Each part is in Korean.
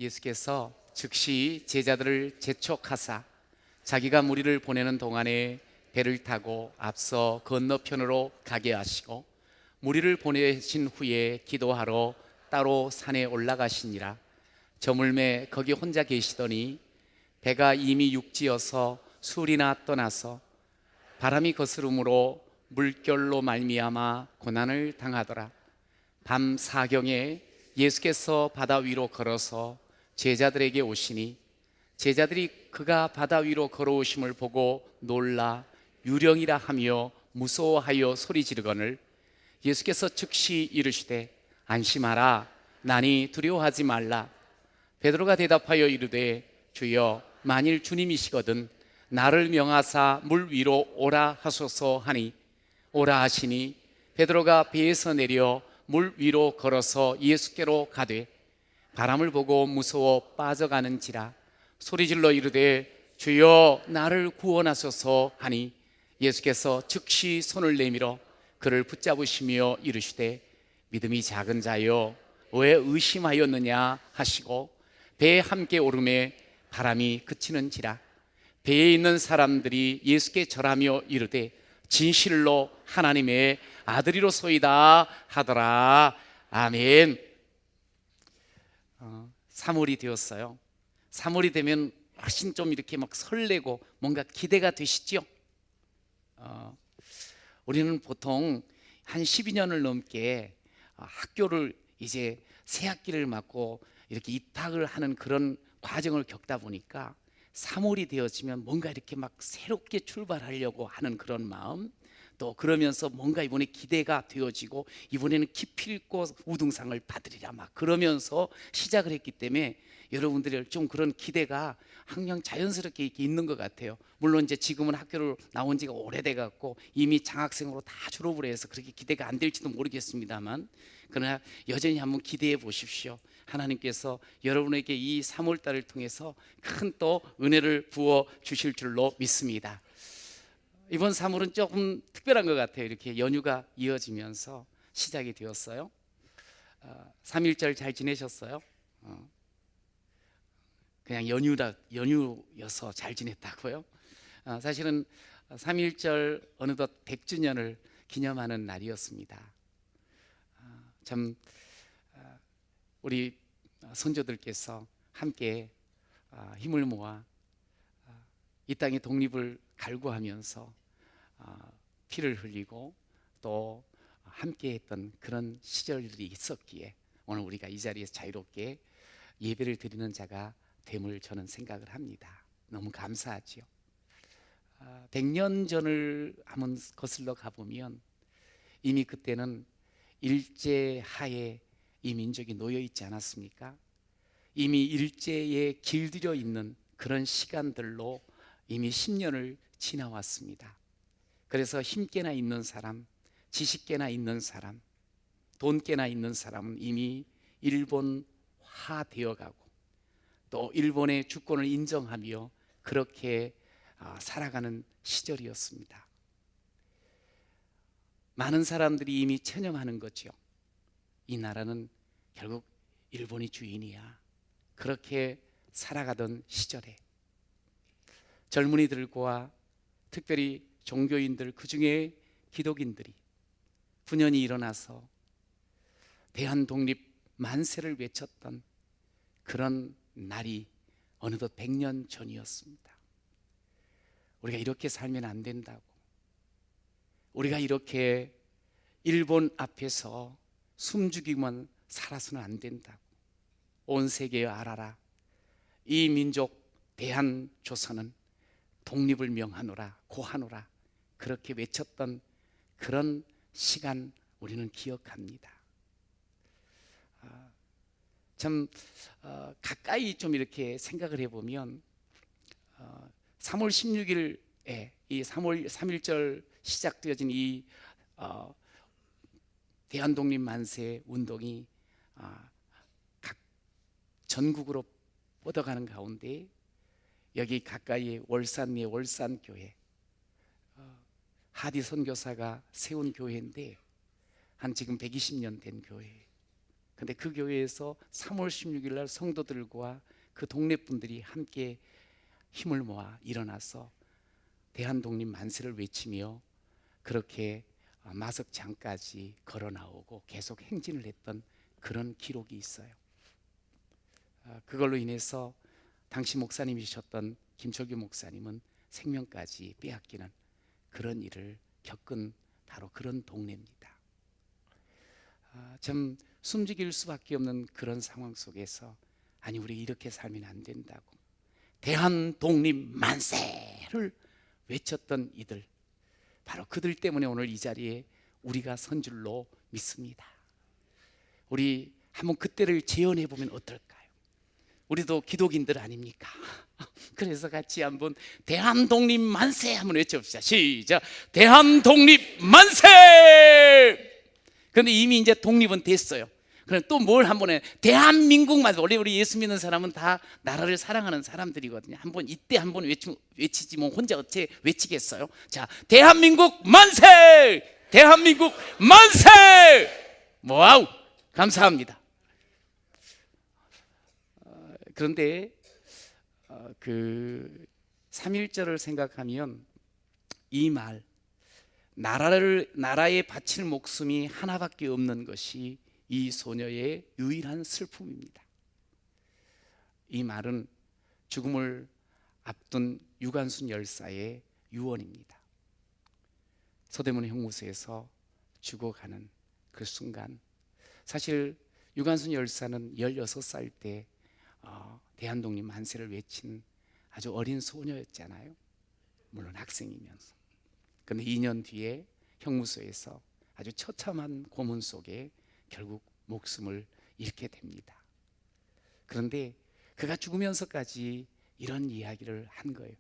예수께서 즉시 제자들을 재촉하사 자기가 무리를 보내는 동안에 배를 타고 앞서 건너편으로 가게 하시고 무리를 보내신 후에 기도하러 따로 산에 올라가시니라. 저물매 거기 혼자 계시더니 배가 이미 육지여서 술이나 떠나서 바람이 거스름으로 물결로 말미암아 고난을 당하더라. 밤 사경에 예수께서 바다 위로 걸어서 제자들에게 오시니 제자들이 그가 바다 위로 걸어오심을 보고 놀라 유령이라 하며 무서워하여 소리 지르거늘 예수께서 즉시 이르시되 안심하라 나니 두려워하지 말라. 베드로가 대답하여 이르되 주여 만일 주님이시거든 나를 명하사 물 위로 오라 하소서 하니 오라 하시니 베드로가 배에서 내려 물 위로 걸어서 예수께로 가되 바람을 보고 무서워 빠져가는지라 소리질러 이르되 주여 나를 구원하소서 하니 예수께서 즉시 손을 내밀어 그를 붙잡으시며 이르시되 믿음이 작은 자여 왜 의심하였느냐 하시고 배에 함께 오르매 바람이 그치는지라. 배에 있는 사람들이 예수께 절하며 이르되 진실로 하나님의 아들이로소이다 하더라. 아멘. 3월이 되었어요. 3월이 되면 훨씬 좀 이렇게 막 설레고 뭔가 기대가 되시죠? 우리는 보통 한 12년을 넘게 학교를 이제 새 학기를 맞고 이렇게 입학을 하는 그런 과정을 겪다 보니까 3월이 되어지면 뭔가 이렇게 막 새롭게 출발하려고 하는 그런 마음, 또 그러면서 뭔가 이번에 기대가 되어지고 이번에는 기필코 우등상을 받으리라 막 그러면서 시작을 했기 때문에 여러분들이 좀 그런 기대가 항상 자연스럽게 이렇게 있는 것 같아요. 물론 이제 지금은 학교를 나온 지가 오래돼 갖고 이미 장학생으로 다 졸업을 해서 그렇게 기대가 안 될지도 모르겠습니다만, 그러나 여전히 한번 기대해 보십시오. 하나님께서 여러분에게 이 3월 달을 통해서 큰 또 은혜를 부어 주실 줄로 믿습니다. 이번 3월은 조금 특별한 것 같아요. 이렇게 연휴가 이어지면서 시작이 되었어요. 3.1절 잘 지내셨어요? 그냥 연휴여서 잘 지냈다고요? 사실은 3.1절 어느덧 100주년을 기념하는 날이었습니다. 참 우리 선조들께서 함께 힘을 모아 이 땅의 독립을 갈구하면서 피를 흘리고 또 함께 했던 그런 시절들이 있었기에 오늘 우리가 이 자리에서 자유롭게 예배를 드리는 자가 됨을 저는 생각을 합니다. 너무 감사하지요. 100년 전을 한번 거슬러 가보면 이미 그때는 일제하에 이 민족이 놓여 있지 않았습니까? 이미 일제에 길들여 있는 그런 시간들로 이미 10년을 지나왔습니다. 그래서 힘께나 있는 사람, 지식께나 있는 사람, 돈께나 있는 사람은 이미 일본화 되어가고 또 일본의 주권을 인정하며 그렇게 살아가는 시절이었습니다. 많은 사람들이 이미 체념하는 거죠. 이 나라는 결국 일본이 주인이야. 그렇게 살아가던 시절에 젊은이들과 특별히 종교인들, 그 중에 기독인들이 분연히 일어나서 대한독립 만세를 외쳤던 그런 날이 어느덧 100년 전이었습니다. 우리가 이렇게 살면 안 된다고, 우리가 이렇게 일본 앞에서 숨죽이만 살아서는 안 된다고, 온 세계에 알아라, 이 민족 대한조선은 독립을 명하노라, 고하노라, 그렇게 외쳤던 그런 시간 우리는 기억합니다. 참 가까이 좀 이렇게 생각을 해보면 3월 16일에 이 3월 3.1절 시작되어진 이 대한독립 만세 운동이 각 전국으로 뻗어가는 가운데 여기 가까이에 월산리의 월산교회, 하디 선교사가 세운 교회인데 한 지금 120년 된 교회. 근데 그 교회에서 3월 16일 날 성도들과 그 동네 분들이 함께 힘을 모아 일어나서 대한독립 만세를 외치며 그렇게 마석장까지 걸어 나오고 계속 행진을 했던 그런 기록이 있어요. 그걸로 인해서 당시 목사님이셨던 김철규 목사님은 생명까지 빼앗기는 그런 일을 겪은 바로 그런 동네입니다. 참 숨죽일 수밖에 없는 그런 상황 속에서 아니 우리 이렇게 살면 안 된다고 대한독립 만세를 외쳤던 이들, 바로 그들 때문에 오늘 이 자리에 우리가 선 줄로 믿습니다. 우리 한번 그때를 재현해 보면 어떨까요? 우리도 기독인들 아닙니까? 그래서 같이 한번 대한독립 만세 한번 외쳐봅시다. 시작. 대한독립 만세. 그런데 이미 이제 독립은 됐어요. 그럼 또 뭘 한번 해? 대한민국만. 원래 우리 예수 믿는 사람은 다 나라를 사랑하는 사람들이거든요. 한번 이때 한번 외치지 뭐 혼자 어째 외치겠어요? 자, 대한민국 만세! 대한민국 만세! 와우, 감사합니다. 그런데 그 3.1절을 생각하면 이 말, 나라에 바칠 목숨이 하나밖에 없는 것이 이 소녀의 유일한 슬픔입니다. 이 말은 죽음을 앞둔 유관순 열사의 유언입니다. 서대문 형무소에서 죽어가는 그 순간, 사실 유관순 열사는 16살 때 대한독립 만세를 외친 아주 어린 소녀였잖아요. 물론 학생이면서. 그런데 2년 뒤에 형무소에서 아주 처참한 고문 속에 결국 목숨을 잃게 됩니다. 그런데 그가 죽으면서까지 이런 이야기를 한 거예요.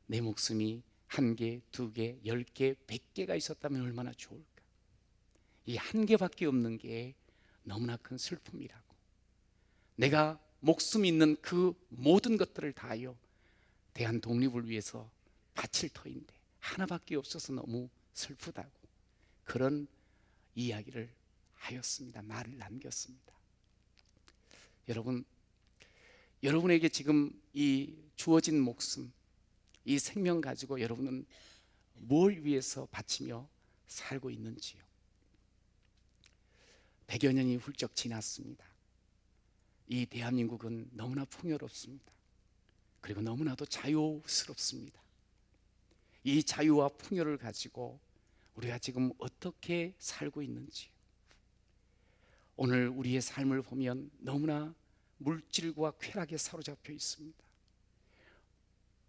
내 목숨이 1개, 2개, 10개, 100개가 있었다면 얼마나 좋을까. 이 1개밖에 없는 게 너무나 큰 슬픔이라고. 내가 목숨 있는 그 모든 것들을 다하여 대한 독립을 위해서 바칠 터인데 하나밖에 없어서 너무 슬프다고 그런 이야기를 하였습니다. 말을 남겼습니다. 여러분, 여러분에게 지금 이 주어진 목숨, 이 생명 가지고 여러분은 뭘 위해서 바치며 살고 있는지요? 100여 년이 훌쩍 지났습니다. 이 대한민국은 너무나 풍요롭습니다. 그리고 너무나도 자유스럽습니다. 이 자유와 풍요를 가지고 우리가 지금 어떻게 살고 있는지, 오늘 우리의 삶을 보면 너무나 물질과 쾌락에 사로잡혀 있습니다.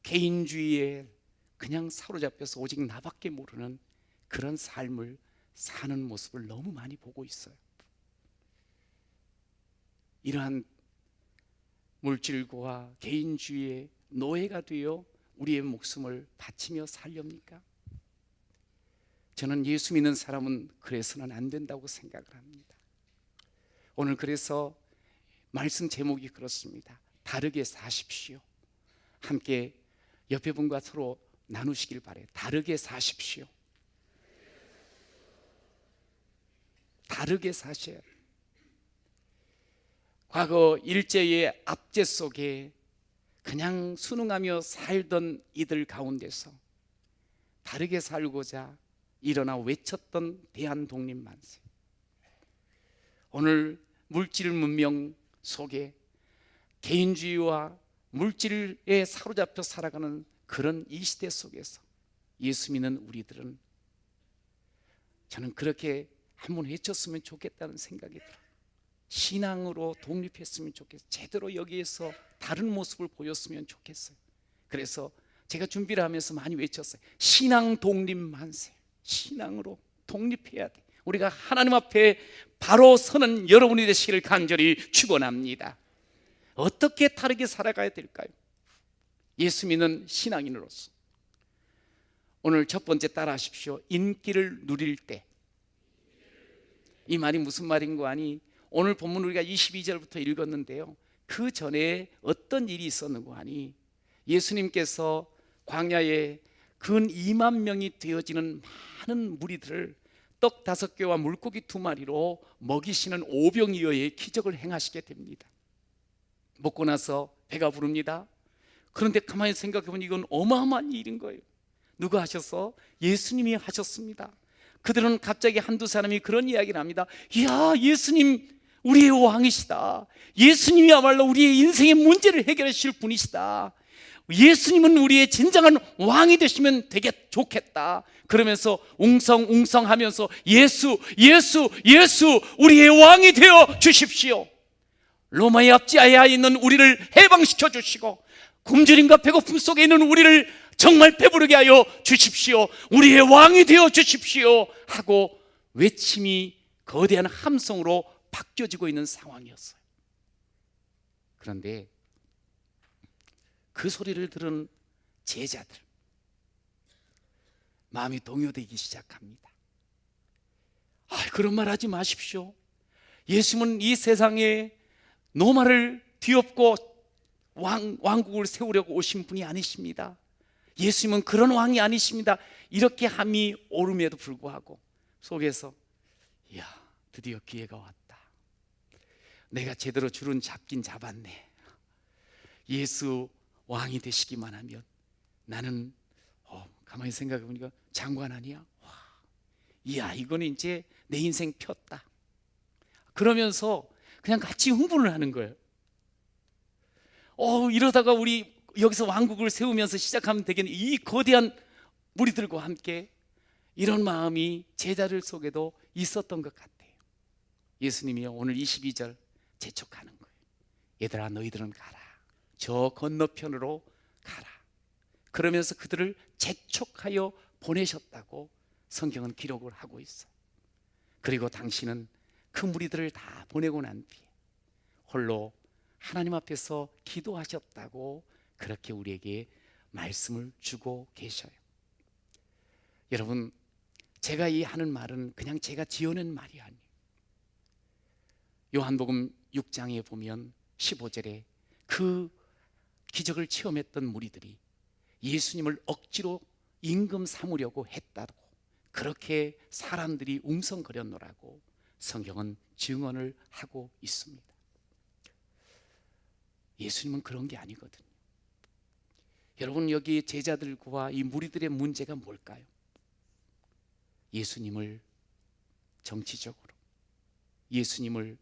개인주의에 그냥 사로잡혀서 오직 나밖에 모르는 그런 삶을 사는 모습을 너무 많이 보고 있어요. 이러한 물질과 개인주의의 노예가 되어 우리의 목숨을 바치며 살렵니까? 저는 예수 믿는 사람은 그래서는 안 된다고 생각을 합니다. 오늘 그래서 말씀 제목이 그렇습니다. 다르게 사십시오. 함께 옆에 분과 서로 나누시길 바래요. 다르게 사십시오. 다르게 사셔야 해요. 과거 일제의 압제 속에 그냥 순응하며 살던 이들 가운데서 다르게 살고자 일어나 외쳤던 대한독립 만세. 오늘 물질 문명 속에 개인주의와 물질에 사로잡혀 살아가는 그런 이 시대 속에서 예수 믿는 우리들은, 저는 그렇게 한번 외쳤으면 좋겠다는 생각이 들어요. 신앙으로 독립했으면 좋겠어요. 제대로 여기에서 다른 모습을 보였으면 좋겠어요. 그래서 제가 준비를 하면서 많이 외쳤어요. 신앙 독립 만세. 신앙으로 독립해야 돼. 우리가 하나님 앞에 바로 서는 여러분이 되시기를 간절히 축원합니다. 어떻게 다르게 살아가야 될까요? 예수 믿는 신앙인으로서 오늘 첫 번째 따라 하십시오. 인기를 누릴 때. 이 말이 무슨 말인 거 아니? 오늘 본문 우리가 22절부터 읽었는데요, 그 전에 어떤 일이 있었는고 하니 예수님께서 광야에 근 2만 명이 되어지는 많은 무리들을 떡 5개와 물고기 2마리로 먹이시는 오병이어의 기적을 행하시게 됩니다. 먹고 나서 배가 부릅니다. 그런데 가만히 생각해 보니 이건 어마어마한 일인 거예요. 누가 하셔서? 예수님이 하셨습니다. 그들은 갑자기 한두 사람이 그런 이야기를 합니다. 이야, 예수님 우리의 왕이시다. 예수님이야말로 우리의 인생의 문제를 해결하실 분이시다. 예수님은 우리의 진정한 왕이 되시면 되게 좋겠다. 그러면서 웅성웅성하면서 예수 우리의 왕이 되어 주십시오. 로마의 압제하에 있는 우리를 해방시켜 주시고 굶주림과 배고픔 속에 있는 우리를 정말 배부르게 하여 주십시오. 우리의 왕이 되어 주십시오 하고 외침이 거대한 함성으로 바뀌어지고 있는 상황이었어요. 그런데 그 소리를 들은 제자들 마음이 동요되기 시작합니다. 그런 말 하지 마십시오. 예수님은 이 세상에 노마를 뒤엎고 왕국을 세우려고 오신 분이 아니십니다. 예수님은 그런 왕이 아니십니다. 이렇게 함이 오름에도 불구하고 속에서 이야, 드디어 기회가 왔다. 내가 제대로 줄은 잡긴 잡았네. 예수 왕이 되시기만 하면 나는 가만히 생각해 보니까 장관 아니야? 이야, 이거는 이제 내 인생 폈다. 그러면서 그냥 같이 흥분을 하는 거예요. 이러다가 우리 여기서 왕국을 세우면서 시작하면 되겠네. 이 거대한 무리들과 함께 이런 마음이 제자들 속에도 있었던 것 같아요. 예수님이 오늘 22절 재촉하는 거예요. 얘들아, 너희들은 가라. 저 건너편으로 가라. 그러면서 그들을 재촉하여 보내셨다고 성경은 기록을 하고 있어요. 그리고 당신은 그 무리들을 다 보내고 난 뒤에 홀로 하나님 앞에서 기도하셨다고 그렇게 우리에게 말씀을 주고 계셔요. 여러분, 제가 이 하는 말은 그냥 제가 지어낸 말이 아니에요. 요한복음 6장에 보면 15절에 그 기적을 체험했던 무리들이 예수님을 억지로 임금 삼으려고 했다고, 그렇게 사람들이 웅성거렸노라고 성경은 증언을 하고 있습니다. 예수님은 그런 게 아니거든요. 여러분, 여기 제자들과 이 무리들의 문제가 뭘까요? 예수님을 정치적으로, 예수님을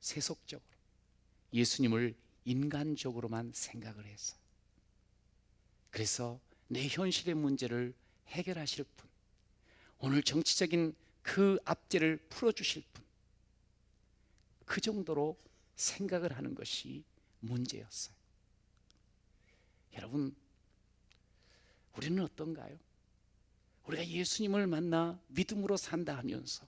세속적으로, 예수님을 인간적으로만 생각을 했어요. 그래서 내 현실의 문제를 해결하실 분, 오늘 정치적인 그 압제를 풀어주실 분, 그 정도로 생각을 하는 것이 문제였어요. 여러분, 우리는 어떤가요? 우리가 예수님을 만나 믿음으로 산다 하면서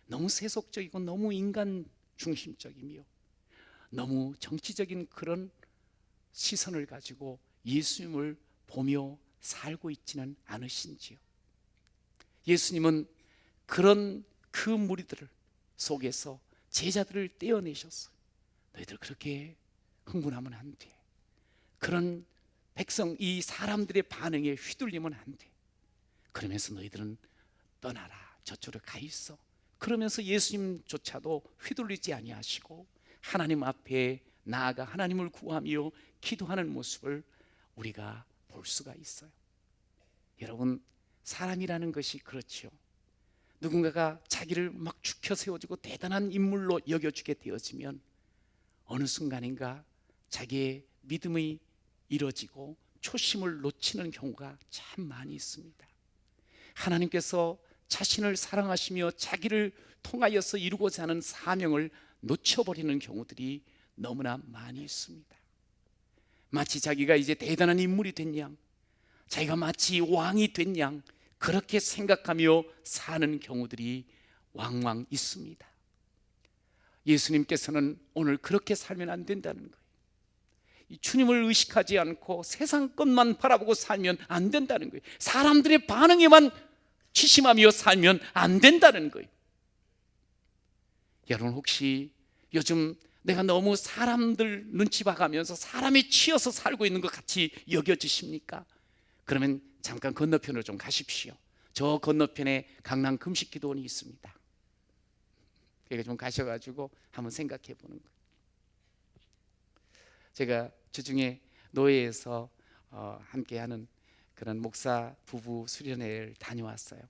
너무 세속적이고 너무 인간 중심적이며 너무 정치적인 그런 시선을 가지고 예수님을 보며 살고 있지는 않으신지요? 예수님은 그런 그 무리들을 속에서 제자들을 떼어내셨어요. 너희들 그렇게 흥분하면 안 돼. 그런 백성, 이 사람들의 반응에 휘둘리면 안 돼. 그러면서 너희들은 떠나라, 저쪽으로 가 있어. 그러면서 예수님조차도 휘둘리지 아니하시고 하나님 앞에 나아가 하나님을 구하며 기도하는 모습을 우리가 볼 수가 있어요. 여러분, 사람이라는 것이 그렇죠. 누군가가 자기를 막 죽여 세워주고 대단한 인물로 여겨주게 되어지면 어느 순간인가 자기의 믿음이 이뤄지고 초심을 놓치는 경우가 참 많이 있습니다. 하나님께서 자신을 사랑하시며 자기를 통하여서 이루고자 하는 사명을 놓쳐버리는 경우들이 너무나 많이 있습니다. 마치 자기가 이제 대단한 인물이 된 양, 자기가 마치 왕이 된 양, 그렇게 생각하며 사는 경우들이 왕왕 있습니다. 예수님께서는 오늘 그렇게 살면 안 된다는 거예요. 주님을 의식하지 않고 세상 것만 바라보고 살면 안 된다는 거예요. 사람들의 반응에만 취심하며 살면 안 된다는 거예요. 여러분, 혹시 요즘 내가 너무 사람들 눈치 봐가면서 사람에 치여서 살고 있는 것 같이 여겨지십니까? 그러면 잠깐 건너편으로 좀 가십시오. 저 건너편에 강남 금식기도원이 있습니다. 그러니까 좀 가셔가지고 한번 생각해 보는 거예요. 제가 주중에 노예에서 함께하는 그런 목사 부부 수련회를 다녀왔어요.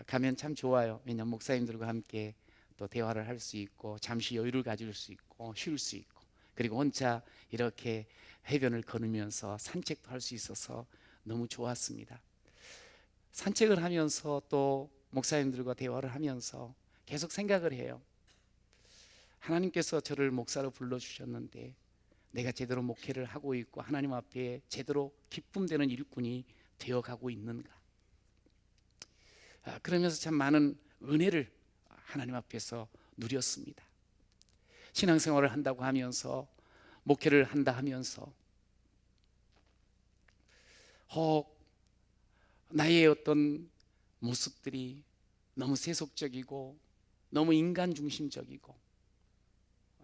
가면 참 좋아요. 왜냐하면 목사님들과 함께 또 대화를 할 수 있고 잠시 여유를 가질 수 있고 쉴 수 있고, 그리고 혼자 이렇게 해변을 걸으면서 산책도 할 수 있어서 너무 좋았습니다. 산책을 하면서 또 목사님들과 대화를 하면서 계속 생각을 해요. 하나님께서 저를 목사로 불러주셨는데 내가 제대로 목회를 하고 있고 하나님 앞에 제대로 기쁨되는 일꾼이 되어가고 있는가. 그러면서 참 많은 은혜를 하나님 앞에서 누렸습니다. 신앙생활을 한다고 하면서, 목회를 한다 하면서 나의 어떤 모습들이 너무 세속적이고 너무 인간 중심적이고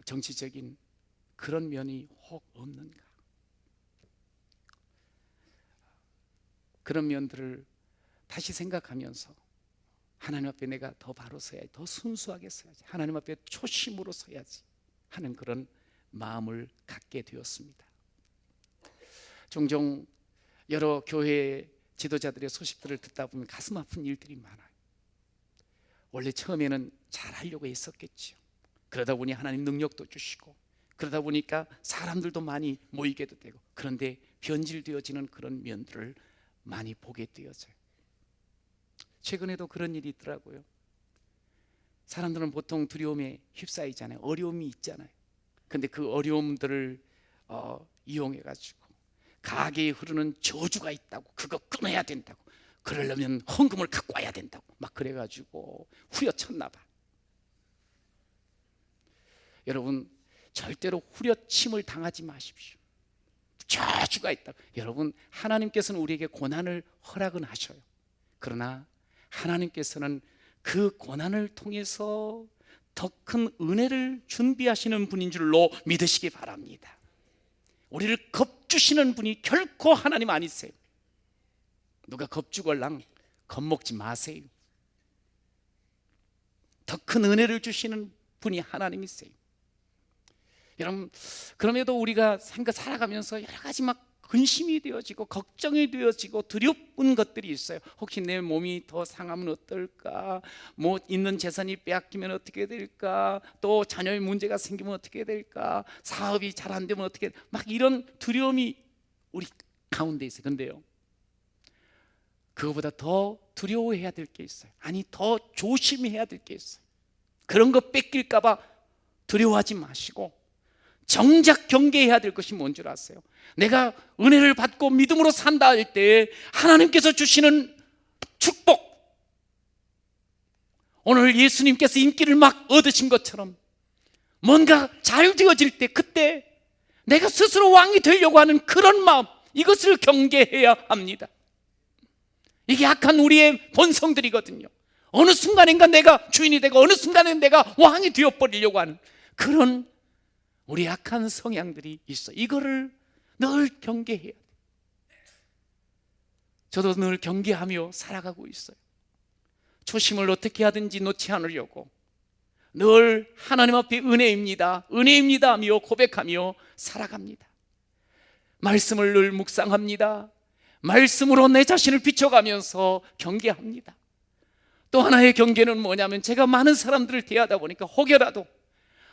정치적인 그런 면이 혹 없는가. 그런 면들을 다시 생각하면서 하나님 앞에 내가 더 바로 서야지, 더 순수하게 서야지, 하나님 앞에 초심으로 서야지 하는 그런 마음을 갖게 되었습니다. 종종 여러 교회 지도자들의 소식들을 듣다 보면 가슴 아픈 일들이 많아요. 원래 처음에는 잘하려고 했었겠죠. 그러다 보니 하나님 능력도 주시고, 그러다 보니까 사람들도 많이 모이게도 되고, 그런데 변질되어지는 그런 면들을 많이 보게 되어져요. 최근에도 그런 일이 있더라고요. 사람들은 보통 두려움에 휩싸이잖아요. 어려움이 있잖아요. 근데 그 어려움들을 이용해가지고 가게에 흐르는 저주가 있다고, 그거 끊어야 된다고, 그러려면 헌금을 갖고 와야 된다고 막 그래가지고 후려쳤나 봐. 여러분, 절대로 후려침을 당하지 마십시오. 저주가 있다. 여러분, 하나님께서는 우리에게 고난을 허락은 하셔요. 그러나 하나님께서는 그 고난을 통해서 더 큰 은혜를 준비하시는 분인 줄로 믿으시기 바랍니다. 우리를 겁주시는 분이 결코 하나님 아니세요. 누가 겁주걸랑 겁먹지 마세요. 더 큰 은혜를 주시는 분이 하나님이세요. 여러분, 그럼에도 우리가 살아가면서 여러 가지 막 근심이 되어지고 걱정이 되어지고 두려운 것들이 있어요. 혹시 내 몸이 더 상하면 어떨까? 뭐 있는 재산이 빼앗기면 어떻게 될까? 또 자녀의 문제가 생기면 어떻게 될까? 사업이 잘 안 되면 어떻게, 막 이런 두려움이 우리 가운데 있어요. 근데요, 그거보다 더 두려워해야 될 게 있어요. 아니, 더 조심해야 될 게 있어요. 그런 거 뺏길까 봐 두려워하지 마시고 정작 경계해야 될 것이 뭔 줄 아세요? 내가 은혜를 받고 믿음으로 산다 할 때 하나님께서 주시는 축복, 오늘 예수님께서 인기를 막 얻으신 것처럼 뭔가 잘 되어질 때, 그때 내가 스스로 왕이 되려고 하는 그런 마음, 이것을 경계해야 합니다. 이게 약한 우리의 본성들이거든요. 어느 순간인가 내가 주인이 되고 어느 순간에 내가 왕이 되어버리려고 하는 그런 우리 약한 성향들이 있어. 이거를 늘 경계해야 돼. 저도 늘 경계하며 살아가고 있어요. 초심을 어떻게 하든지 놓지 않으려고 늘 하나님 앞에 은혜입니다, 은혜입니다 하며 고백하며 살아갑니다. 말씀을 늘 묵상합니다. 말씀으로 내 자신을 비춰가면서 경계합니다. 또 하나의 경계는 뭐냐면, 제가 많은 사람들을 대하다 보니까 혹여라도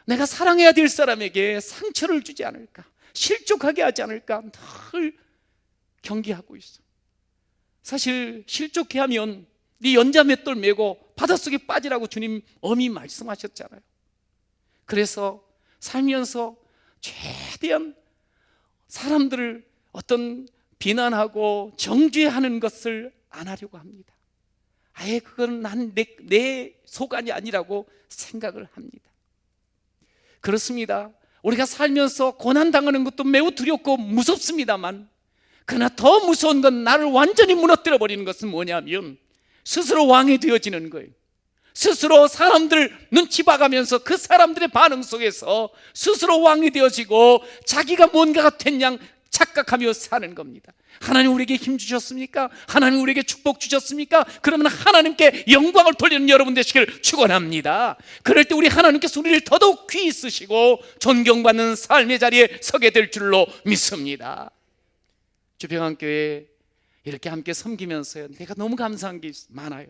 내가 사랑해야 될 사람에게 상처를 주지 않을까, 실족하게 하지 않을까 늘 경계하고 있어. 사실 실족해 하면 네 연자 맷돌 메고 바닷속에 빠지라고 주님 엄히 말씀하셨잖아요. 그래서 살면서 최대한 사람들을 어떤 비난하고 정죄하는 것을 안 하려고 합니다. 아예 그건 내 소관이 아니라고 생각을 합니다. 그렇습니다. 우리가 살면서 고난당하는 것도 매우 두렵고 무섭습니다만, 그러나 더 무서운 건 나를 완전히 무너뜨려 버리는 것은 뭐냐면 스스로 왕이 되어지는 거예요. 스스로 사람들 눈치 봐가면서 그 사람들의 반응 속에서 스스로 왕이 되어지고 자기가 뭔가가 된 양 착각하며 사는 겁니다. 하나님 우리에게 힘 주셨습니까? 하나님 우리에게 축복 주셨습니까? 그러면 하나님께 영광을 돌리는 여러분 되시길 축원합니다. 그럴 때 우리 하나님께서 우리를 더더욱 귀히 쓰시고 존경받는 삶의 자리에 서게 될 줄로 믿습니다. 주평안교회 이렇게 함께 섬기면서요, 내가 너무 감사한 게 많아요.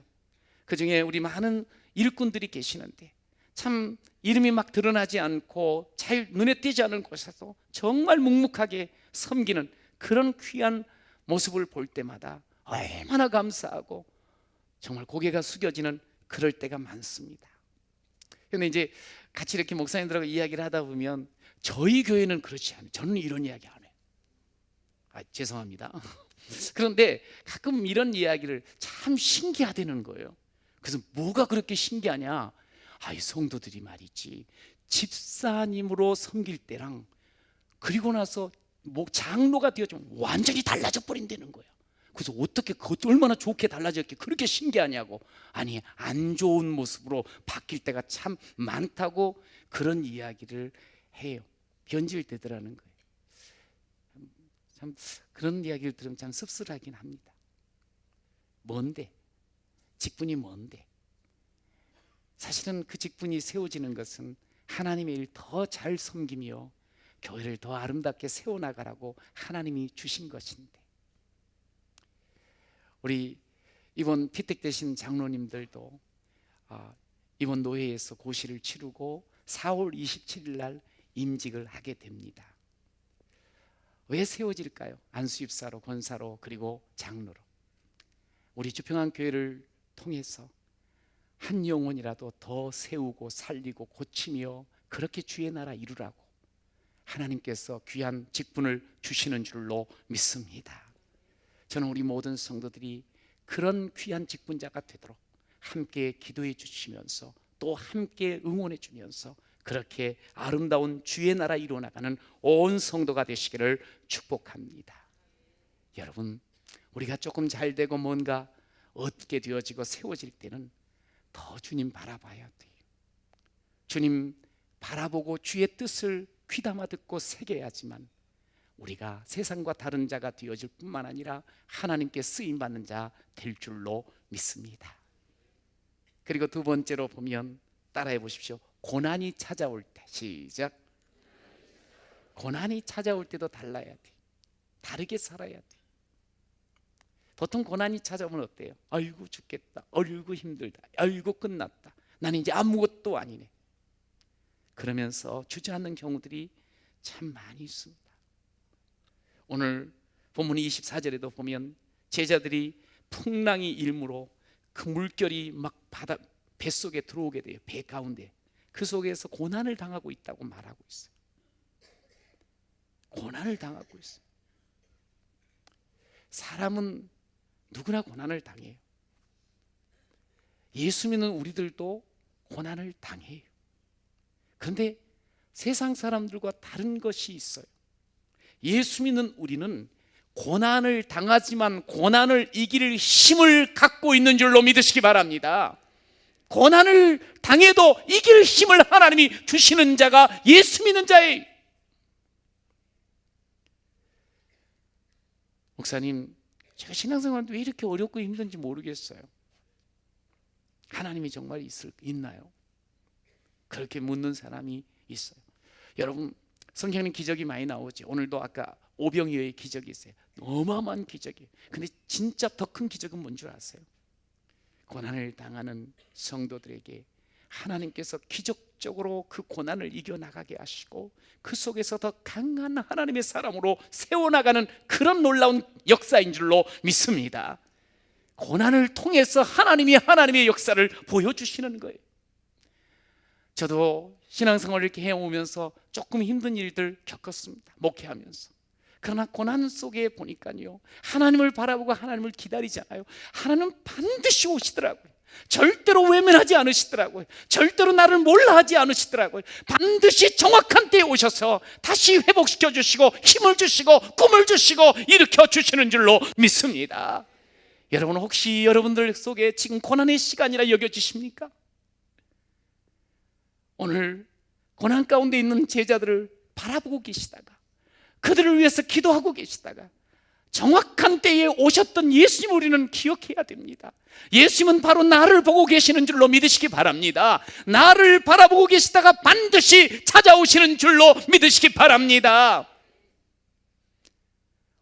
그중에 우리 많은 일꾼들이 계시는데 참 이름이 막 드러나지 않고 잘 눈에 띄지 않은 곳에서 정말 묵묵하게 섬기는 그런 귀한 모습을 볼 때마다 얼마나 감사하고 정말 고개가 숙여지는 그럴 때가 많습니다. 그런데 이제 같이 이렇게 목사님들하고 이야기를 하다 보면 저희 교회는 그렇지 않아요. 저는 이런 이야기 안 해요. 죄송합니다. 그런데 가끔 이런 이야기를 참 신기하다는 거예요. 그래서 뭐가 그렇게 신기하냐? 이 성도들이 말이지 집사님으로 섬길 때랑 그리고 나서 장로가 되어지면 완전히 달라져 버린다는 거예요. 그래서 어떻게 그것도 얼마나 좋게 달라졌게 그렇게 신기하냐고. 아니, 안 좋은 모습으로 바뀔 때가 참 많다고 그런 이야기를 해요. 변질되더라는 거예요. 참 그런 이야기를 들으면 참 씁쓸하긴 합니다. 뭔데? 직분이 뭔데? 사실은 그 직분이 세워지는 것은 하나님의 일 더 잘 섬기며 교회를 더 아름답게 세워나가라고 하나님이 주신 것인데, 우리 이번 피택되신 장로님들도 이번 노회에서 고시를 치르고 4월 27일 날 임직을 하게 됩니다. 왜 세워질까요? 안수집사로, 권사로, 그리고 장로로 우리 주평안교회를 통해서 한 영혼이라도 더 세우고 살리고 고치며 그렇게 주의 나라 이루라고 하나님께서 귀한 직분을 주시는 줄로 믿습니다. 저는 우리 모든 성도들이 그런 귀한 직분자가 되도록 함께 기도해 주시면서 또 함께 응원해 주면서 그렇게 아름다운 주의 나라 이루어나가는 온 성도가 되시기를 축복합니다. 여러분, 우리가 조금 잘 되고 뭔가 얻게 되어지고 세워질 때는 더 주님 바라봐야 돼요. 주님 바라보고 주의 뜻을 귀담아 듣고 새겨야지만 우리가 세상과 다른 자가 되어질 뿐만 아니라 하나님께 쓰임받는 자 될 줄로 믿습니다. 그리고 두 번째로 보면 따라해 보십시오. 고난이 찾아올 때, 시작. 고난이 찾아올 때도 달라야 돼. 다르게 살아야 돼. 보통 고난이 찾아오면 어때요? 아이고 죽겠다, 아이고 힘들다, 아이고 끝났다, 나는 이제 아무것도 아니네. 그러면서 주저앉는 경우들이 참 많이 있습니다. 오늘 본문 24절에도 보면 제자들이 풍랑이 일므로 그 물결이 막 바다 뱃속에 들어오게 돼요. 배 가운데 그 속에서 고난을 당하고 있다고 말하고 있어요. 고난을 당하고 있어요. 사람은 누구나 고난을 당해요. 예수 믿는 우리들도 고난을 당해요. 그런데 세상 사람들과 다른 것이 있어요. 예수 믿는 우리는 고난을 당하지만 고난을 이길 힘을 갖고 있는 줄로 믿으시기 바랍니다. 고난을 당해도 이길 힘을 하나님이 주시는 자가 예수 믿는 자예요. 목사님, 제가 신앙생활도 왜 이렇게 어렵고 힘든지 모르겠어요. 하나님이 정말 있나요? 그렇게 묻는 사람이 있어요. 여러분, 성경에는 기적이 많이 나오죠. 오늘도 아까 오병이어의 기적이 있어요. 어마어마한 기적이에요. 근데 진짜 더 큰 기적은 뭔 줄 아세요? 고난을 당하는 성도들에게 하나님께서 기적적으로 그 고난을 이겨나가게 하시고 그 속에서 더 강한 하나님의 사람으로 세워나가는 그런 놀라운 역사인 줄로 믿습니다. 고난을 통해서 하나님이 하나님의 역사를 보여주시는 거예요. 저도 신앙생활을 이렇게 해오면서 조금 힘든 일들 겪었습니다. 목회하면서. 그러나 고난 속에 보니까요, 하나님을 바라보고 하나님을 기다리잖아요. 하나님은 반드시 오시더라고요. 절대로 외면하지 않으시더라고요. 절대로 나를 몰라 하지 않으시더라고요. 반드시 정확한 때에 오셔서 다시 회복시켜 주시고 힘을 주시고 꿈을 주시고 일으켜 주시는 줄로 믿습니다. 여러분, 혹시 여러분들 속에 지금 고난의 시간이라 여겨지십니까? 오늘 고난 가운데 있는 제자들을 바라보고 계시다가 그들을 위해서 기도하고 계시다가 정확한 때에 오셨던 예수님 우리는 기억해야 됩니다. 예수님은 바로 나를 보고 계시는 줄로 믿으시기 바랍니다. 나를 바라보고 계시다가 반드시 찾아오시는 줄로 믿으시기 바랍니다.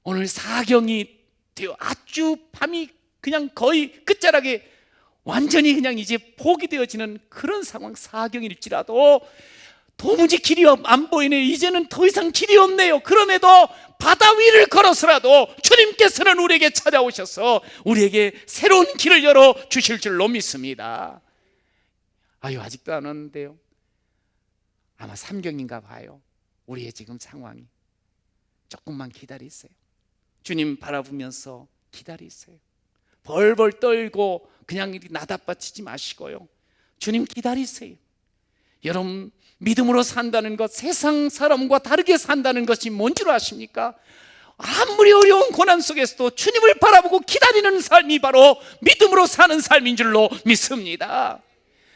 오늘 사경이 되어 아주 밤이 그냥 거의 끝자락에 완전히 그냥 이제 포기되어지는 그런 상황, 사경일지라도 도무지 길이 안 보이네요. 이제는 더 이상 길이 없네요. 그럼에도 바다 위를 걸어서라도 주님께서는 우리에게 찾아오셔서 우리에게 새로운 길을 열어 주실 줄로 믿습니다. 아유, 아직도 안 오는데요. 아마 삼경인가 봐요. 우리의 지금 상황이. 조금만 기다리세요. 주님 바라보면서 기다리세요. 벌벌 떨고 그냥 나답받치지 마시고요. 주님 기다리세요. 여러분, 믿음으로 산다는 것, 세상 사람과 다르게 산다는 것이 뭔 줄 아십니까? 아무리 어려운 고난 속에서도 주님을 바라보고 기다리는 삶이 바로 믿음으로 사는 삶인 줄로 믿습니다.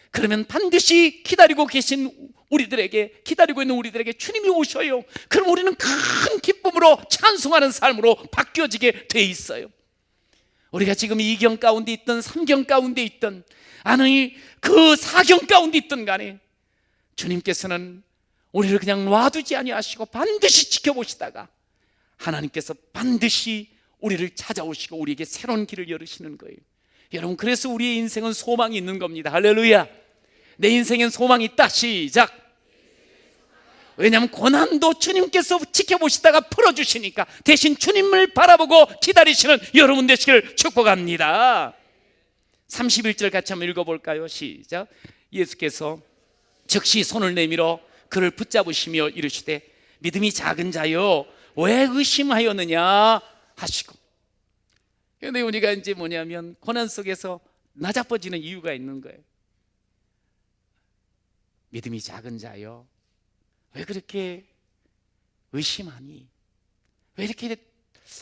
그러면 반드시 기다리고 있는 우리들에게 주님이 오셔요. 그럼 우리는 큰 기쁨으로 찬송하는 삶으로 바뀌어지게 돼 있어요. 우리가 지금 2경 가운데 있든 3경 가운데 있든 아니 그 4경 가운데 있든 간에 주님께서는 우리를 그냥 놔두지 아니하시고 반드시 지켜보시다가 하나님께서 반드시 우리를 찾아오시고 우리에게 새로운 길을 열으시는 거예요. 여러분, 그래서 우리의 인생은 소망이 있는 겁니다. 할렐루야. 내 인생엔 소망이 있다. 시작. 왜냐하면 고난도 주님께서 지켜보시다가 풀어주시니까 대신 주님을 바라보고 기다리시는 여러분 되시길 축복합니다. 31절 같이 한번 읽어볼까요? 시작. 예수께서 즉시 손을 내밀어 그를 붙잡으시며 이르시되 믿음이 작은 자여 왜 의심하였느냐 하시고. 그런데 우리가 이제 뭐냐면 고난 속에서 나자빠지는 이유가 있는 거예요. 믿음이 작은 자여 왜 그렇게 의심하니? 왜 이렇게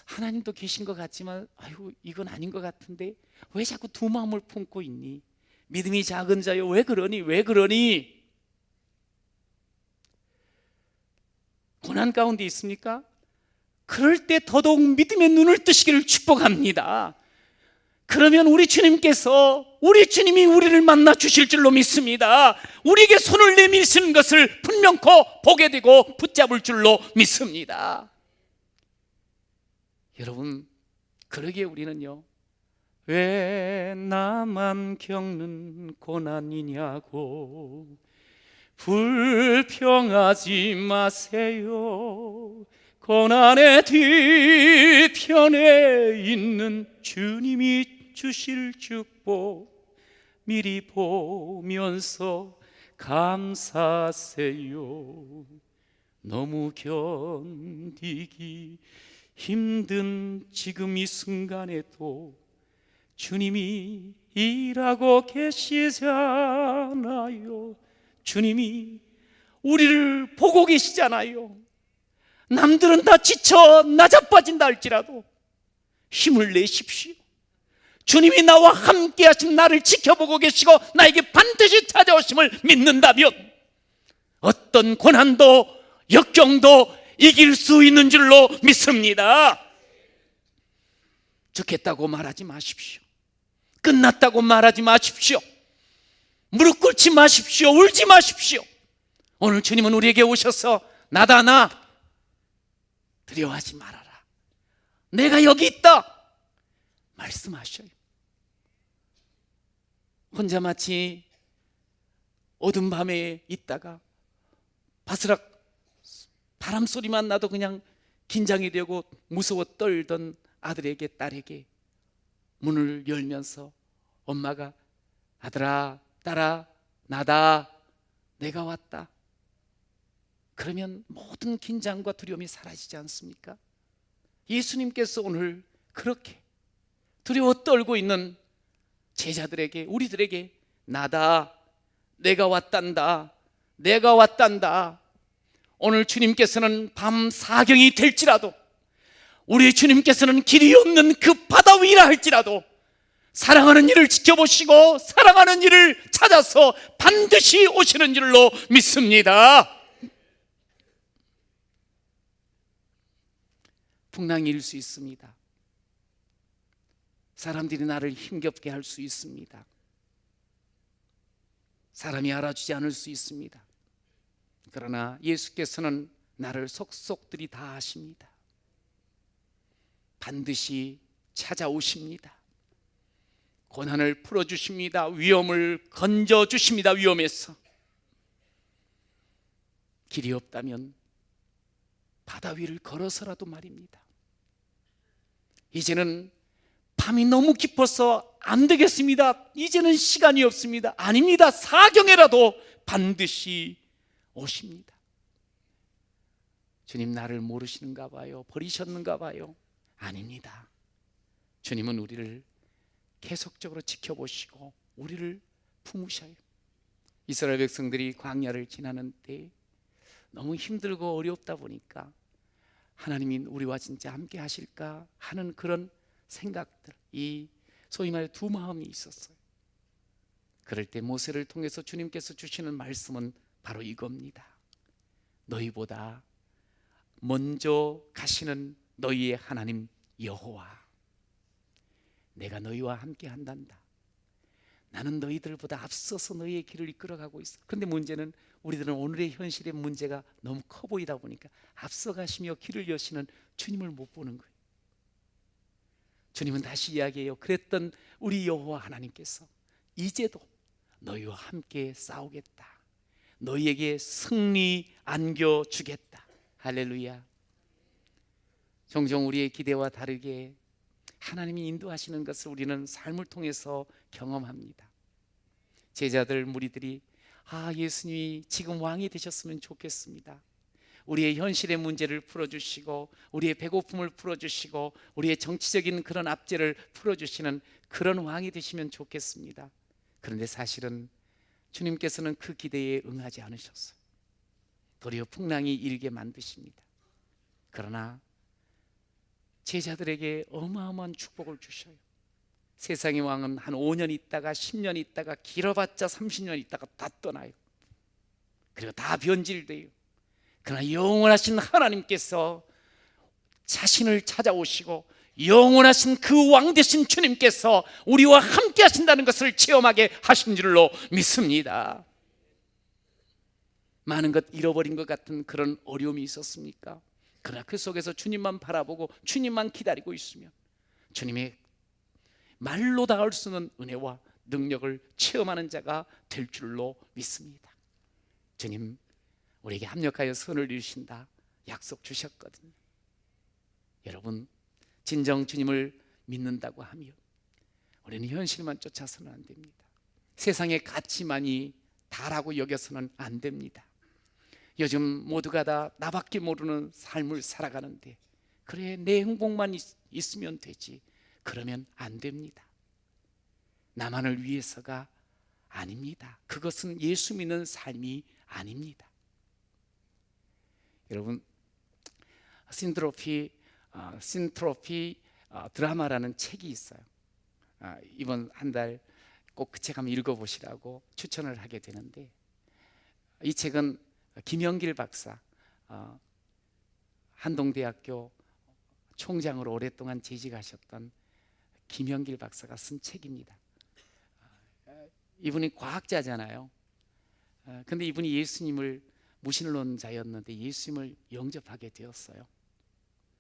하나님도 계신 것 같지만 아이고 이건 아닌 것 같은데 왜 자꾸 두 마음을 품고 있니? 믿음이 작은 자여 왜 그러니? 왜 그러니? 고난 가운데 있습니까? 그럴 때 더더욱 믿음의 눈을 뜨시기를 축복합니다. 그러면 우리 주님이 우리를 만나 주실 줄로 믿습니다. 우리에게 손을 내미시는 것을 분명코 보게 되고 붙잡을 줄로 믿습니다. 여러분, 그러기에 우리는요, 왜 나만 겪는 고난이냐고 불평하지 마세요. 고난의 뒤편에 있는 주님이 주실 축복 미리 보면서 감사하세요. 너무 견디기 힘든 지금 이 순간에도 주님이 일하고 계시잖아요. 주님이 우리를 보고 계시잖아요. 남들은 다 지쳐 나자빠진다 할지라도 힘을 내십시오. 주님이 나와 함께 하신 나를 지켜보고 계시고 나에게 반드시 찾아오심을 믿는다면 어떤 고난도 역경도 이길 수 있는 줄로 믿습니다. 죽겠다고 말하지 마십시오. 끝났다고 말하지 마십시오. 무릎 꿇지 마십시오. 울지 마십시오. 오늘 주님은 우리에게 오셔서 나다 나 두려워하지 말아라. 내가 여기 있다 말씀하셔요. 혼자 마치 어두운 밤에 있다가 바스락 바람 소리만 나도 그냥 긴장이 되고 무서워 떨던 아들에게 딸에게 문을 열면서 엄마가 아들아 딸아 나다 내가 왔다. 그러면 모든 긴장과 두려움이 사라지지 않습니까? 예수님께서 오늘 그렇게 두려워 떨고 있는 제자들에게 우리들에게 나다 내가 왔단다 내가 왔단다. 오늘 주님께서는 밤 사경이 될지라도 우리 주님께서는 길이 없는 그 바다 위라 할지라도 사랑하는 이를 지켜보시고 사랑하는 이를 찾아서 반드시 오시는 줄로 믿습니다. 풍랑이 일 수 있습니다. 사람들이 나를 힘겹게 할 수 있습니다. 사람이 알아주지 않을 수 있습니다. 그러나 예수께서는 나를 속속들이 다 아십니다. 반드시 찾아오십니다. 고난을 풀어주십니다. 위험을 건져주십니다. 위험에서 길이 없다면 바다 위를 걸어서라도 말입니다. 이제는 밤이 너무 깊어서 안 되겠습니다. 이제는 시간이 없습니다. 아닙니다. 사경에라도 반드시 오십니다. 주님 나를 모르시는가 봐요. 버리셨는가 봐요. 아닙니다. 주님은 우리를 계속적으로 지켜보시고 우리를 품으셔요. 이스라엘 백성들이 광야를 지나는 때 너무 힘들고 어렵다 보니까 하나님이 우리와 진짜 함께 하실까 하는 그런 생각들, 이 소위 말해 두 마음이 있었어요. 그럴 때 모세를 통해서 주님께서 주시는 말씀은 바로 이겁니다. 너희보다 먼저 가시는 너희의 하나님 여호와, 내가 너희와 함께 한단다. 나는 너희들보다 앞서서 너희의 길을 이끌어가고 있어. 그런데 문제는 우리들은 오늘의 현실의 문제가 너무 커 보이다 보니까 앞서가시며 길을 여시는 주님을 못 보는 거예요. 주님은 다시 이야기해요. 그랬던 우리 여호와 하나님께서 이제도 너희와 함께 싸우겠다. 너희에게 승리 안겨주겠다. 할렐루야. 종종 우리의 기대와 다르게 하나님이 인도하시는 것을 우리는 삶을 통해서 경험합니다. 제자들, 무리들이 예수님이 지금 왕이 되셨으면 좋겠습니다. 우리의 현실의 문제를 풀어주시고 우리의 배고픔을 풀어주시고 우리의 정치적인 그런 압제를 풀어주시는 그런 왕이 되시면 좋겠습니다. 그런데 사실은 주님께서는 그 기대에 응하지 않으셨어요. 도리어 풍랑이 일게 만드십니다. 그러나 제자들에게 어마어마한 축복을 주셔요. 세상의 왕은 한 5년 있다가 10년 있다가 길어봤자 30년 있다가 다 떠나요. 그리고 다 변질돼요. 그러나 영원하신 하나님께서 자신을 찾아오시고 영원하신 그 왕 되신 주님께서 우리와 함께 하신다는 것을 체험하게 하신 줄로 믿습니다. 많은 것 잃어버린 것 같은 그런 어려움이 있었습니까? 그러나 그 속에서 주님만 바라보고 주님만 기다리고 있으면 주님의 말로 닿을 수 없는 은혜와 능력을 체험하는 자가 될 줄로 믿습니다. 주님 우리에게 합력하여 선을 이루신다 약속 주셨거든요. 여러분 진정 주님을 믿는다고 하면 우리는 현실만 쫓아서는 안 됩니다. 세상의 가치만이 다라고 여겨서는 안 됩니다. 요즘 모두가 다 나밖에 모르는 삶을 살아가는데 그래 내 행복만 있으면 되지, 그러면 안 됩니다. 나만을 위해서가 아닙니다. 그것은 예수 믿는 삶이 아닙니다. 여러분 신트로피 드라마라는 책이 있어요. 이번 한 달 꼭 그 책 한번 읽어보시라고 추천을 하게 되는데, 이 책은 김영길 박사, 한동대학교 총장으로 오랫동안 재직하셨던 김영길 박사가 쓴 책입니다. 이분이 과학자잖아요. 근데 이분이 예수님을 무신론자였는데 예수님을 영접하게 되었어요.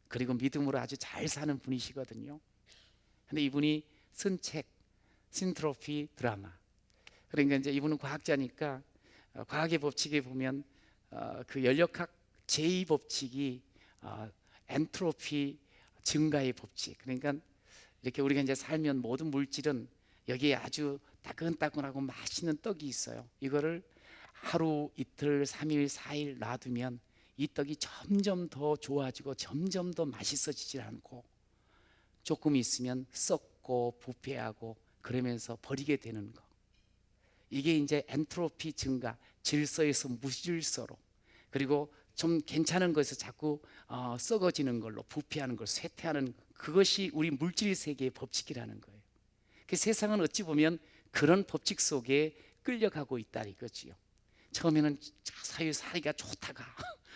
그리고 믿음으로 아주 잘 사는 분이시거든요. 근데 이분이 쓴 책 신트로피 드라마, 그러니까 이제 이분은 과학자니까 과학의 법칙에 보면 그 연력학 제2법칙이 엔트로피 증가의 법칙, 그러니까 이렇게 우리가 이제 살면 모든 물질은 여기에 아주 따끈따끈하고 맛있는 떡이 있어요. 이거를 하루, 이틀, 3일, 4일 놔두면 이 떡이 점점 더 좋아지고 점점 더 맛있어지질 않고 조금 있으면 썩고 부패하고 그러면서 버리게 되는 거. 이게 이제 엔트로피 증가, 질서에서 무질서로, 그리고 좀 괜찮은 것에서 자꾸 썩어지는 걸로, 부패하는 걸, 쇠퇴하는, 그것이 우리 물질 세계의 법칙이라는 거예요. 그 세상은 어찌 보면 그런 법칙 속에 끌려가고 있다 이거지요. 처음에는 사회살이가 좋다가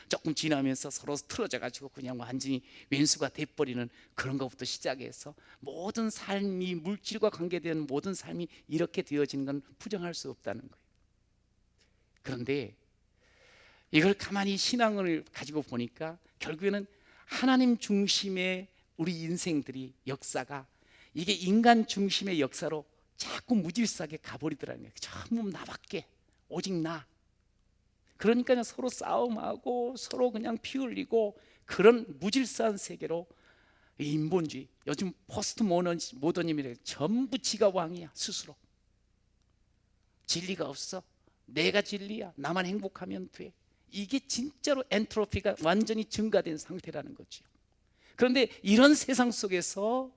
조금 지나면서 서로 틀어져 가지고 그냥 완전히 왼수가 돼버리는 그런 것부터 시작해서 모든 삶이, 물질과 관계된 모든 삶이 이렇게 되어지는 건 부정할 수 없다는 거예요. 그런데 이걸 가만히 신앙을 가지고 보니까 결국에는 하나님 중심의 우리 인생들이, 역사가 이게 인간 중심의 역사로 자꾸 무질서하게 가버리더라는 거예요. 전부 나밖에, 오직 나. 그러니까 서로 싸움하고 서로 그냥 피 흘리고 그런 무질서한 세계로, 인본주의, 요즘 포스트 모더니즘이래, 전부 지가 왕이야. 스스로 진리가 없어. 내가 진리야. 나만 행복하면 돼. 이게 진짜로 엔트로피가 완전히 증가된 상태라는 거죠. 그런데 이런 세상 속에서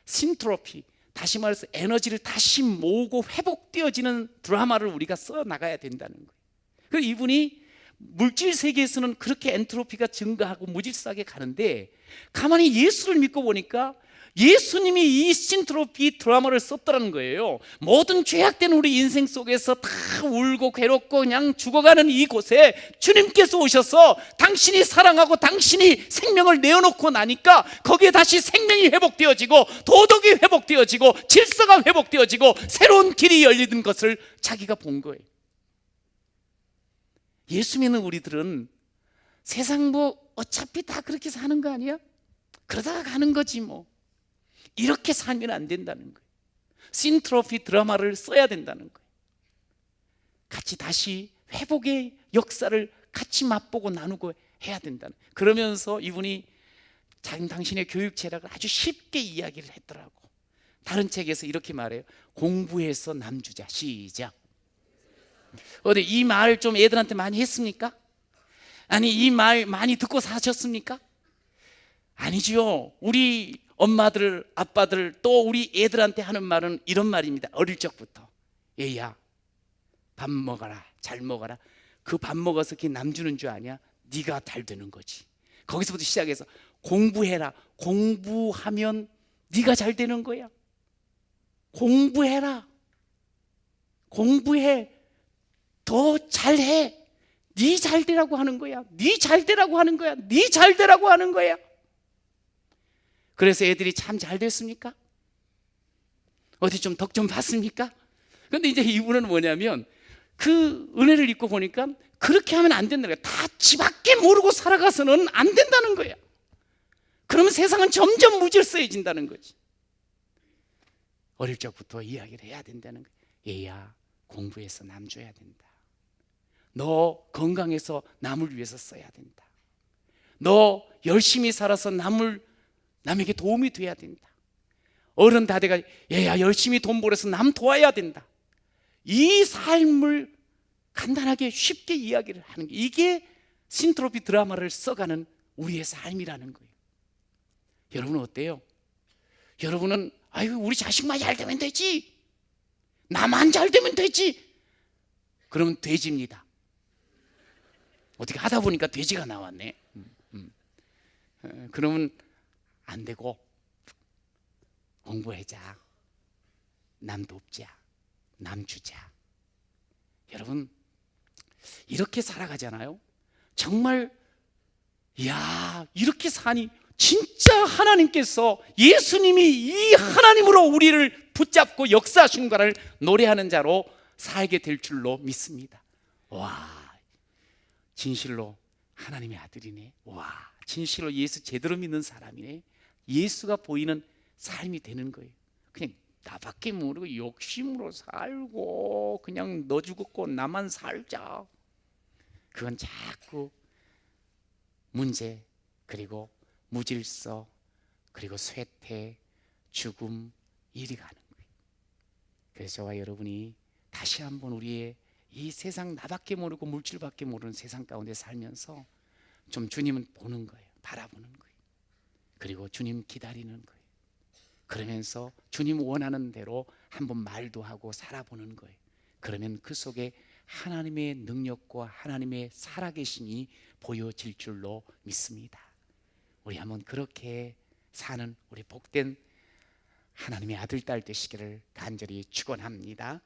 신트로피, 다시 말해서 에너지를 다시 모으고 회복되어지는 드라마를 우리가 써 나가야 된다는 거예요. 그래서 이분이 물질 세계에서는 그렇게 엔트로피가 증가하고 무질서하게 가는데, 가만히 예수를 믿고 보니까 예수님이 이 신트로피 드라마를 썼더라는 거예요. 모든 죄악된 우리 인생 속에서 다 울고 괴롭고 그냥 죽어가는 이곳에 주님께서 오셔서 당신이 사랑하고 당신이 생명을 내어놓고 나니까 거기에 다시 생명이 회복되어지고 도덕이 회복되어지고 질서가 회복되어지고 새로운 길이 열리는 것을 자기가 본 거예요. 예수 믿는 우리들은 세상 뭐 어차피 다 그렇게 사는 거 아니야? 그러다가 가는 거지 뭐. 이렇게 살면 안 된다는 거예요. 신트로피 드라마를 써야 된다는 거예요. 같이 다시 회복의 역사를 같이 맛보고 나누고 해야 된다는 거예요. 그러면서 이분이 당신의 교육 철학을 아주 쉽게 이야기를 했더라고. 다른 책에서 이렇게 말해요. 공부해서 남주자. 시작. 어디 이 말 좀 애들한테 많이 했습니까? 아니, 이 말 많이 듣고 사셨습니까? 아니지요. 우리 엄마들, 아빠들, 또 우리 애들한테 하는 말은 이런 말입니다. 어릴 적부터. 얘야, 밥 먹어라, 잘 먹어라. 그 밥 먹어서 그게 남 주는 줄 아냐? 네가 잘 되는 거지. 거기서부터 시작해서 공부해라. 공부하면 네가 잘 되는 거야. 공부해라. 공부해. 더 잘해. 네 잘 되라고 하는 거야. 네 잘 되라고 하는 거야. 네 잘 되라고 하는 거야. 그래서 애들이 참 잘 됐습니까? 어디 좀 덕 좀 봤습니까? 그런데 이제 이분은 뭐냐면 그 은혜를 입고 보니까 그렇게 하면 안 된다는 거야. 다 지밖에 모르고 살아가서는 안 된다는 거야. 그러면 세상은 점점 무질서해진다는 거지. 어릴 적부터 이야기를 해야 된다는 거야. 얘야, 공부해서 남 줘야 된다. 너 건강해서 남을 위해서 써야 된다. 너 열심히 살아서 남에게 도움이 돼야 된다. 어른 다 돼가 얘야, 열심히 돈 벌어서 남 도와야 된다. 이 삶을 간단하게 쉽게 이야기를 하는 게, 이게 신트로피 드라마를 써가는 우리의 삶이라는 거예요. 여러분은 어때요? 여러분은 아유, 우리 자식만 잘 되면 되지, 나만 잘 되면 되지, 그러면 돼지입니다. 어떻게 하다 보니까 돼지가 나왔네. 그러면 안 되고 공부하자, 남 돕자, 남 주자. 여러분 이렇게 살아가잖아요. 정말 야, 이렇게 사니 진짜 하나님께서, 예수님이 이 하나님으로 우리를 붙잡고 역사하신 것을 노래하는 자로 살게 될 줄로 믿습니다. 와, 진실로 하나님의 아들이네. 와, 진실로 예수 제대로 믿는 사람이네. 예수가 보이는 삶이 되는 거예요. 그냥 나밖에 모르고 욕심으로 살고 그냥 너 죽었고 나만 살자. 그건 자꾸 문제, 그리고 무질서, 그리고 쇠퇴, 죽음, 이리 가는 거예요. 그래서 저와 여러분이 다시 한번 우리의 이 세상, 나밖에 모르고 물질밖에 모르는 세상 가운데 살면서 좀 주님은 보는 거예요. 바라보는 거예요. 그리고 주님 기다리는 거예요. 그러면서 주님 원하는 대로 한번 말도 하고 살아보는 거예요. 그러면 그 속에 하나님의 능력과 하나님의 살아계심이 보여질 줄로 믿습니다. 우리 한번 그렇게 사는 우리 복된 하나님의 아들, 딸 되시기를 간절히 축원합니다.